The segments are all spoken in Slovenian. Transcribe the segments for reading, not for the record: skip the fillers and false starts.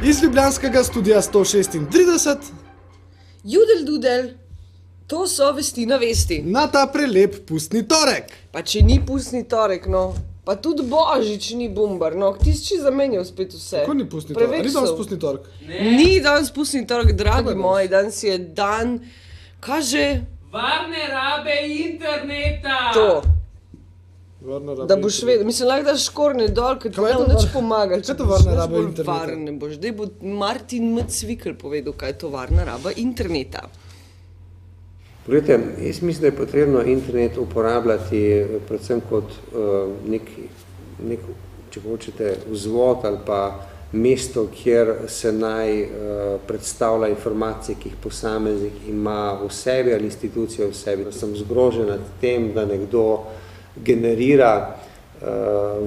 Iz ljubljanskega studia 136 Judel dudel, to so vesti na vesti. na ta prelep pustni torek. Pa če ni pustni torek, no, pa tudi Božič ni bombar, no, ti si zamenjal spet vse. Kako ni pustni torek? Ni danes pustni torek? Ni danes pustni torek, dragi moji, danes je dan, kaže Varne rabe interneta! to, Varna raba da boš interneta. vedel. Mislim, lahko daš škorne dol, ker ti Kaj je ne to bo nič var- pomagal. kaj je to varna raba interneta? Varen ne boš. Daj bo Martin Mcvikl povedal, kaj je to varna raba interneta. Poglejte, jaz mislim, da je potrebno internet uporabljati predvsem kot nek, če hočete, vzvod ali pa mesto, kjer se naj predstavlja informacije, ki jih posameznik ima v sebi ali institucija v sebi. Sem zgrožen nad tem, da nekdo generira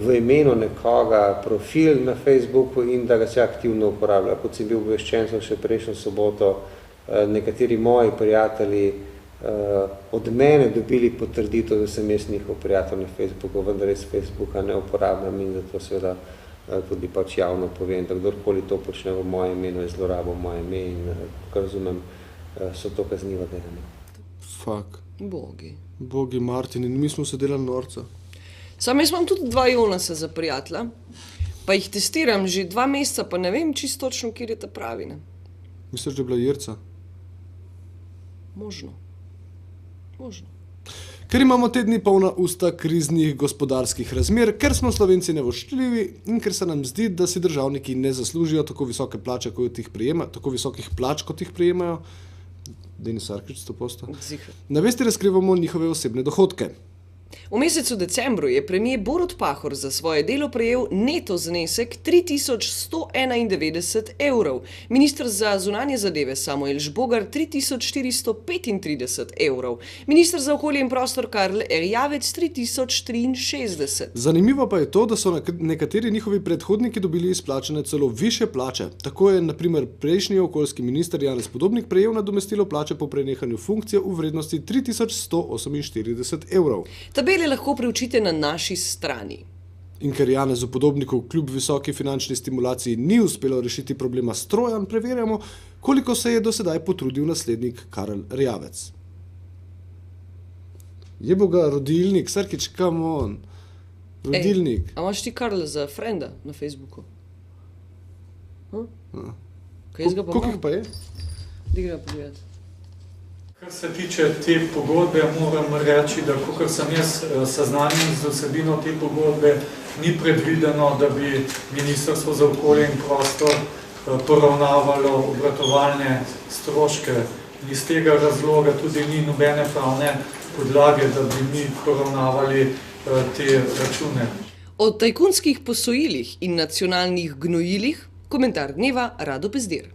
v imenu nekoga profil na Facebooku in da ga se aktivno uporablja. Kot sem bil obveščen, so še prejšnjo soboto nekateri moji prijatelji od mene dobili potrditev, da sem jaz njihov prijatelj na Facebooku, vendar res Facebooka ne uporabljam in zato seveda tudi pač javno povem, da kdorkoli to počne v mojem imenu, je zlorabo moje ime in kar razumem, so to kazniva dejanja. Fuck. Bogi. Martin, in mi smo se delali norca. Sam jaz imam tudi 2 Jonasa za prijatelja, pa jih testiram že 2 meseca, pa ne vem čisto točno, kjer je ta pravi, ne. Misliš, da je bila Jerca? Možno. Ker imamo te dni polna usta kriznih gospodarskih razmer, ker smo Slovenci nevoščljivi in ker se nam zdi, da si državniki ne zaslužijo tako visoke plače, kot jih prejemajo, tako visokih plač, kot jih prejemajo. Denis Sarkić 100%. Ziher. Na vesti razkrivamo njihove osebne dohodke. V mesecu decembru je premier Borut Pahor za svoje delo prejel neto znesek 3191 evrov, minister za zunanje zadeve Samuel Žbogar 3435 evrov, minister za okolje in prostor Karl Erjavec 3063. Zanimivo pa je to, da so nekateri njihovi predhodniki dobili izplačane celo višje plače. Tako je na primer prejšnji okoljski minister Janez Podobnik prejel nadomestilo plače po prenehanju funkcije v vrednosti 3148 evrov. Tabele lahko preučite na naši strani. In ker Janezu Podobniku kljub visoki finančni stimulaciji ni uspelo rešiti problema strojan, preverjamo, koliko se je do sedaj potrudil naslednik Karl Erjavec. Jebo ga, rodilnik, Sarkić, come on. Rodilnik. A imaš ti Karl za frenda na Facebooku? Kaj jaz ga pa Koliko imam? jih pa je? Daj gremo pogledati. Kar se tiče te pogodbe, moram reči, da kakor sem jaz seznanjen z vsebino te pogodbe, ni predvideno, da bi Ministrstvo za okolje in prostor poravnavalo obratovalne stroške. Iz tega razloga tudi ni nobene pravne podlage, da bi mi poravnavali te račune. O tajkunskih posojilih in nacionalnih gnojilih komentar dneva Rado Pezdir.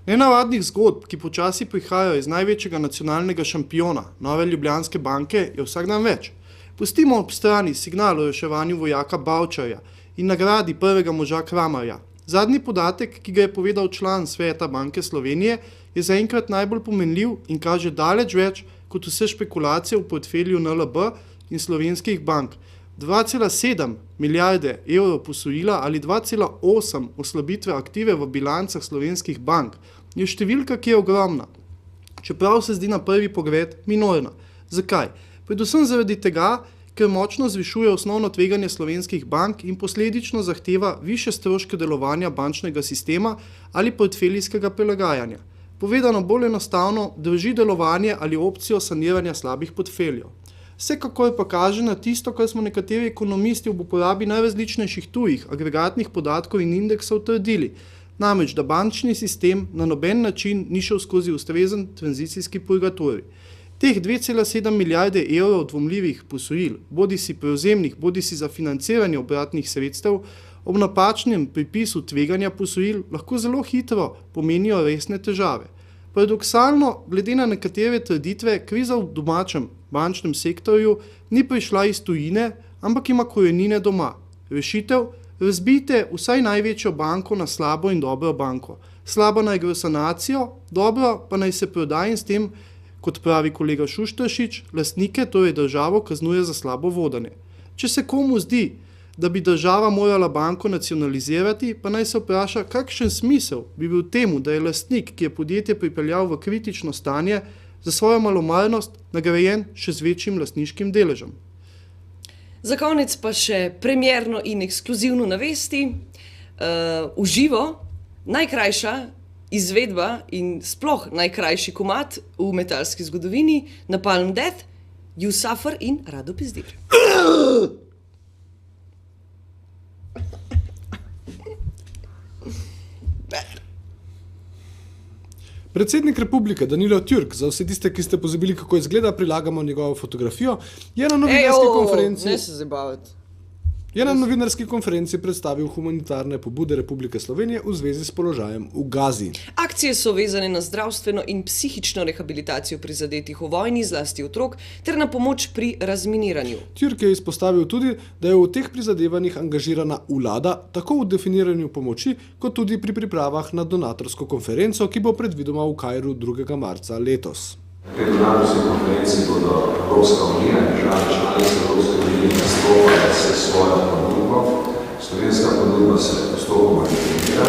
Nenavadnih zgodb, ki počasi prihajajo iz največjega nacionalnega šampiona, Nove Ljubljanske banke, je vsak dan več. Pustimo ob strani signal o reševanju vojaka Bavčarja in nagradi prvega moža Kramarja. Zadnji podatek, ki ga je povedal član sveta Banke Slovenije, je zaenkrat najbolj pomenljiv in kaže daleč več kot vse špekulacije v portfelju NLB in slovenskih bank. 2,7 milijarde evrov posojila ali 2,8 oslabitve aktive v bilancah slovenskih bank je številka, ki je ogromna. Čeprav se zdi na prvi pogled minorna. Zakaj? Predvsem zaradi tega, ker močno zvišuje osnovno tveganje slovenskih bank in posledično zahteva višje stroške delovanja bančnega sistema ali portfelijskega prilagajanja. Povedano bolj enostavno, drži delovanje ali opcijo saniranja slabih portfeljev. Vsekakor pa kaže na tisto, kar smo nekateri ekonomisti ob uporabi najrazličnejših tujih agregatnih podatkov in indeksov trdili, namreč da bančni sistem na noben način ni šel skozi ustrezen tranzicijski purgatorij. Teh 2,7 milijarde evrov dvomljivih posojil, bodisi prevzemnih, bodisi za financiranje obratnih sredstev, ob napačnem pripisu tveganja posojil lahko zelo hitro pomenijo resne težave. Paradoksalno, glede na nekatere trditve, kriza v domačem bančnem sektorju ni prišla iz tujine, ampak ima korenine doma. Rešitev? Razbijte vsaj največjo banko na slabo in dobro banko. Slaba naj gre v sanacijo, dobro pa naj se proda in s tem, kot pravi kolega Šušteršič, lastnike, torej državo, kaznuje za slabo vodenje. Če se komu zdi, da bi država morala banko nacionalizirati, pa naj se vpraša, kakšen smisel bi bil temu, da je lastnik, ki je podjetje pripeljal v kritično stanje, za svojo malomarnost nagrajen še z večjim lastniškim deležem. Za konec pa še premierno in ekskluzivno na vesti, v živo, najkrajša izvedba in sploh najkrajši komad v metalski zgodovini, Napalm Death, You Suffer in Rado Pezdir. Predsednik republike Danilo Türk, za vse tiste, ki ste pozabili, kako izgleda, prilagamo njegovo fotografijo, je na novinarski konferenci predstavil humanitarne pobude Republike Slovenije v zvezi s položajem v Gazi. Akcije so vezane na zdravstveno in psihično rehabilitacijo prizadetih v vojni, zlasti otrok, ter na pomoč pri razminiranju. Türk je izpostavil tudi, da je v teh prizadevanjih angažirana vlada, tako v definiranju pomoči, kot tudi pri pripravah na donatorsko konferenco, ki bo predvidoma v Kairu 2. marca letos. Pri donatorski konferenci bodo Evropska unija in države članice Evropske unije nastopale s svojo ponudbo. Slovenska ponudba se postopoma definira.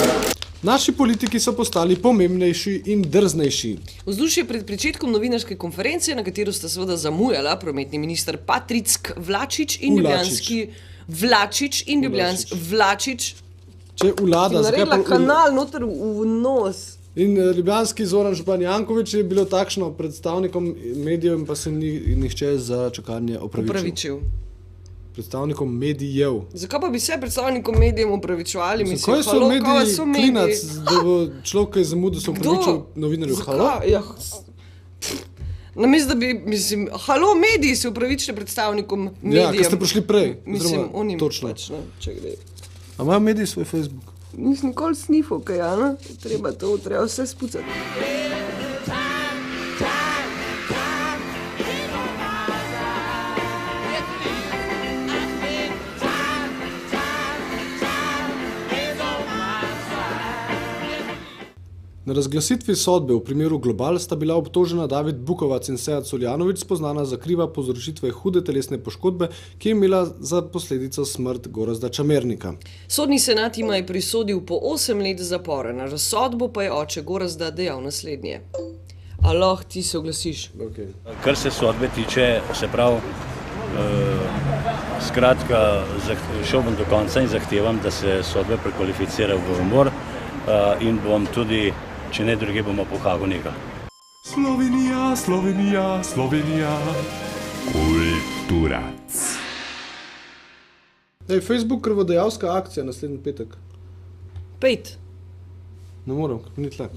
Naši politiki so postali pomembnejši in drznejši. Vzdušje pred pričetkom novinarske konference, na katero sta seveda zamujala prometni minister Patrick Vlačič in ljubljanski Vlačič. Če vlada, naredila kanal noter v nos. In ljubljanski Zoran Župan Janković je bilo takšno predstavnikom medijev, pa se ni nihče za čakanje opravičil. Predstavnikom medijev. Zakaj pa bi se predstavnikom medijem opravičevali? Kaj so mediji klinac, da bo človek, ki je zamudil, se opravičil novinarju? Halo? Ja. Namesto da bi, halo, mediji se opravičili predstavnikom medijem. Ja, ker ste prišli prej. Onim točno. Pač, no, če gre. A imajo mediji svoj Facebook? Nisem nikoli snifal, kaj, Jana? Treba vse spucati. Na razglasitvi sodbe v primeru Global sta bila obtožena David Bukovac in Sead Soljanović, spoznana za kriva povzročitve hude telesne poškodbe, ki je imela za posledico smrt Gorazda Čamernika. Sodni senat jima je prisodil po 8 let zapora, na razsodbo pa je oče Gorazda dejal naslednje. Allah, ti se oglasiš. Okay. Kar se sodbe tiče, se pravi, skratka, šel bom do konca in zahtevam, da se sodbe prekvalificira v umor in bom tudi, če ne druge, bomo po Hagu nekaj. Slovenija, Slovenija, Slovenija, kulturac. Facebook krvodajalska akcija naslednji petek. 5. Ne morem, ni tle.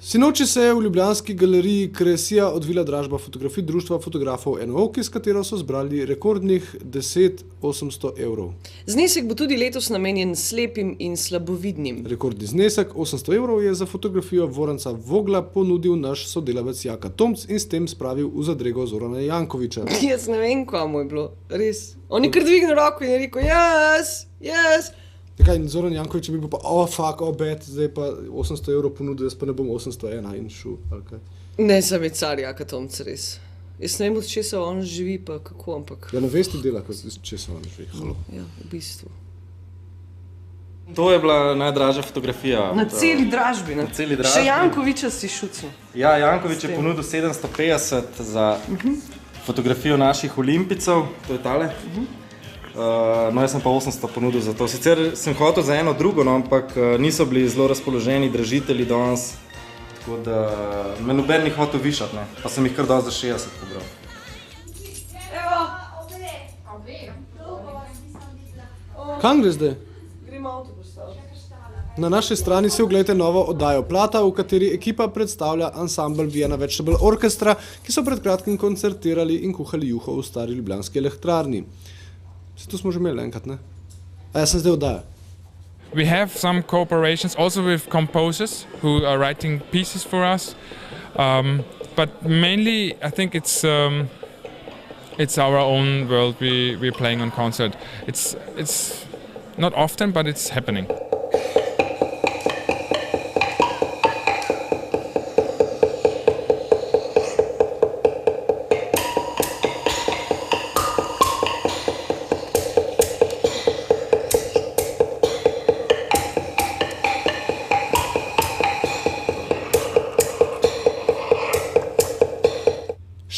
Sinoči se je v ljubljanski galeriji Kresija odvila dražba fotografij Društva fotografov NO, s katero so zbrali rekordnih 10.800 evrov. Znesek bo tudi letos namenjen slepim in slabovidnim. Rekordni znesek 800 evrov je za fotografijo Voranca Vogla ponudil naš sodelavec Jaka Tomc in s tem spravil v zadrego Zorana Jankovića. Jaz ne vem, komu je bilo, res. On je kar dvignil roko in je rekel, jaz. Takaj, in Zoran Janković je bil pa, bad, zdaj pa 800 evrov ponudil, jaz pa ne bom 801 in šel, ali kaj. Ne, sem je car Jaka Tomc, res. Jaz ne vem, od česa on živi, pa kako, ampak... Ja, na vesti dela, od česa on živi, halo. Ja, v bistvu. To je bila najdražja fotografija. Na celi dražbi, na celi dražbi. Še Jankovića si šucil. Ja, Janković je ponudil 750 za fotografijo naših olimpijcev, to je tale. No, jaz sem pa 800 ponudil za to. Sicer sem hotel za eno drugo, no, ampak niso bili zelo razpoloženi dražitelji danes, tako da me noben ni hotel višati, ne. Pa sem jih kar dal za 60 pobral. Kam gre zdaj? Gremo avto postaviti. Na naši strani si oglejte novo oddajo Plata, v kateri ekipa predstavlja ansambl Vienna Vegetable Orchestra, ki so pred kratkim koncertirali in kuhali juho v stari ljubljanski elektrarni. Vse to smo že imeli enkrat, ne? A jaz sem zdaj oddaja. We have some cooperations also with composers who are writing pieces for us, but mainly I think it's our own world we're playing on concert. It's not often, but it's happening.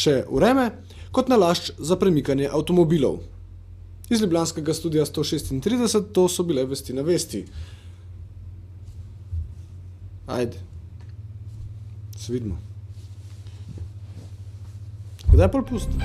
še vreme, kot nalašč za premikanje avtomobilov. Iz ljubljanskega studia 136 to so bile vesti na vesti. Ajde. Se vidimo. Kdaj pol pusti?